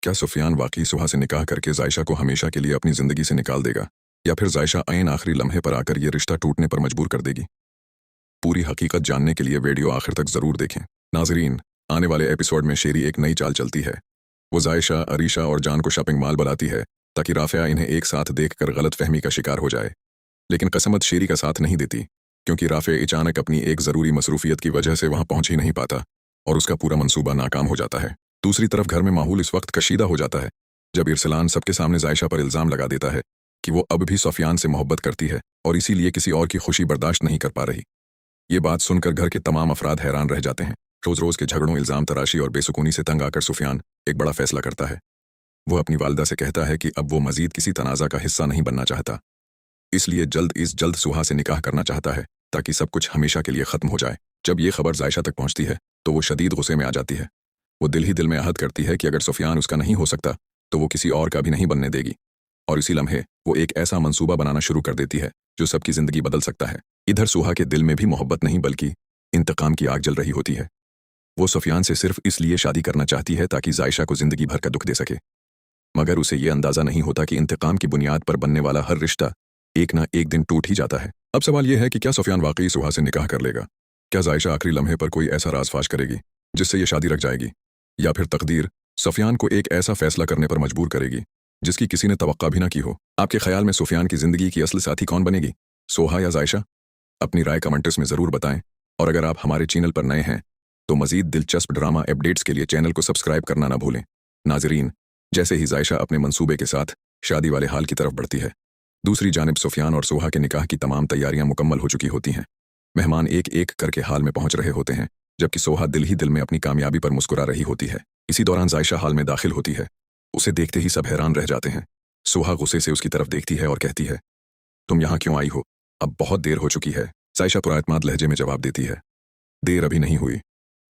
क्या सुफियान वाकई सुहा से निकाह करके जायशा को हमेशा के लिए अपनी जिंदगी से निकाल देगा, या फिर जायशा ऐन आखिरी लम्हे पर आकर ये रिश्ता टूटने पर मजबूर कर देगी? पूरी हकीकत जानने के लिए वीडियो आखिर तक जरूर देखें। नाजरीन, आने वाले एपिसोड में शेरी एक नई चाल चलती है। वो जायशा, अरीशा और जान को शॉपिंग मॉल बुलाती है ताकि राफिया इन्हें एक साथ देखकर गलत फहमी का शिकार हो जाए। लेकिन कसमत शेरी का साथ नहीं देती, क्योंकि राफिया अचानक अपनी एक ज़रूरी मसरूफियत की वजह से वहाँ पहुँच ही नहीं पाता और उसका पूरा मंसूबा नाकाम हो जाता है। दूसरी तरफ घर में माहौल इस वक्त कशीदा हो जाता है जब इरसलान सबके सामने जायशा पर इल्ज़ाम लगा देता है कि वो अब भी सुफियान से मोहब्बत करती है और इसीलिए किसी और की खुशी बर्दाश्त नहीं कर पा रही। ये बात सुनकर घर के तमाम अफराद हैरान रह जाते हैं। रोज़ रोज़ के झगड़ों, इल्ज़ाम तराशी और बेसुकूनी से तंग आकर सुफियान एक बड़ा फैसला करता है। वो अपनी वालदा से कहता है कि अब वो मज़ीद किसी तनाज़ा का हिस्सा नहीं बनना चाहता, इसलिए जल्द सुहा से निकाह करना चाहता है ताकि सब कुछ हमेशा के लिए ख़त्म हो जाए। जब ये खबर जायशा तक पहुँचती है तो वो शदीद गुस्से में आ जाती है। वो दिल ही दिल में अहद करती है कि अगर सुफियान उसका नहीं हो सकता तो वो किसी और का भी नहीं बनने देगी, और इसी लम्हे वो एक ऐसा मंसूबा बनाना शुरू कर देती है जो सबकी ज़िंदगी बदल सकता है। इधर सुहा के दिल में भी मोहब्बत नहीं बल्कि इंतकाम की आग जल रही होती है। वो सुफियान से सिर्फ इसलिए शादी करना चाहती है ताकि जायशा को ज़िंदगी भर का दुख दे सके, मगर उसे ये अंदाज़ा नहीं होता कि इंतकाम की बुनियाद पर बनने वाला हर रिश्ता एक ना एक दिन टूट ही जाता है। अब सवाल यह है कि क्या सुफियान वाकई सुहा से निकाह कर लेगा? क्या जायशा आखिरी लम्हे पर कोई ऐसा राज फाश करेगी जिससे ये शादी रख जाएगी, या फिर तकदीर सुफियान को एक ऐसा फैसला करने पर मजबूर करेगी जिसकी किसी ने तवक्का भी ना की हो? आपके ख्याल में सुफियान की ज़िंदगी की असली साथी कौन बनेगी, सोहा या जायशा? अपनी राय कमेंट्स में ज़रूर बताएं, और अगर आप हमारे चैनल पर नए हैं तो मज़ीद दिलचस्प ड्रामा अपडेट्स के लिए चैनल को सब्सक्राइब करना ना भूलें। नाजरीन, जैसे ही जायशा अपने मंसूबे के साथ शादी वाले हाल की तरफ बढ़ती है, दूसरी जानिब सुफियान और सोहा के निकाह की तमाम तैयारियां मुकम्मल हो चुकी होती हैं। मेहमान एक एक करके हाल में पहुंच रहे होते हैं, जबकि सोहा दिल ही दिल में अपनी कामयाबी पर मुस्कुरा रही होती है। इसी दौरान जायशा हाल में दाखिल होती है। उसे देखते ही सब हैरान रह जाते हैं। सोहा गुस्से से उसकी तरफ देखती है और कहती है, तुम यहाँ क्यों आई हो? अब बहुत देर हो चुकी है। जायशा पुराएतमाद लहजे में जवाब देती है, देर अभी नहीं हुई,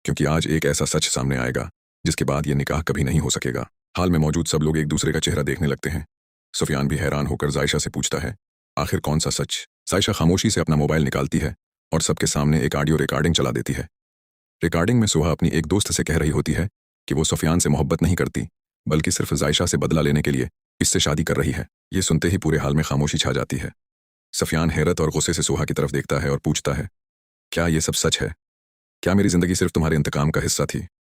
क्योंकि आज एक ऐसा सच सामने आएगा जिसके बाद ये निकाह कभी नहीं हो सकेगा। हाल में मौजूद सब लोग एक दूसरे का चेहरा देखने लगते हैं। सुफियान भी हैरान होकर जायशा से पूछता है, आखिर कौन सा सच? जायशा खामोशी से अपना मोबाइल निकालती है और सबके सामने एक ऑडियो रिकॉर्डिंग चला देती है। रिकॉर्डिंग में सुहा अपनी एक दोस्त से कह रही होती है कि वो सुफियान से मोहब्बत नहीं करती, बल्कि सिर्फ जायशा से बदला लेने के लिए इससे शादी कर रही है। ये सुनते ही पूरे हाल में खामोशी छा जाती है। सुफियान हैरत और गुस्से से सुहा की तरफ देखता है और पूछता है, क्या ये सब सच है? क्या मेरी ज़िंदगी सिर्फ तुम्हारे इंतकाम का हिस्सा थी?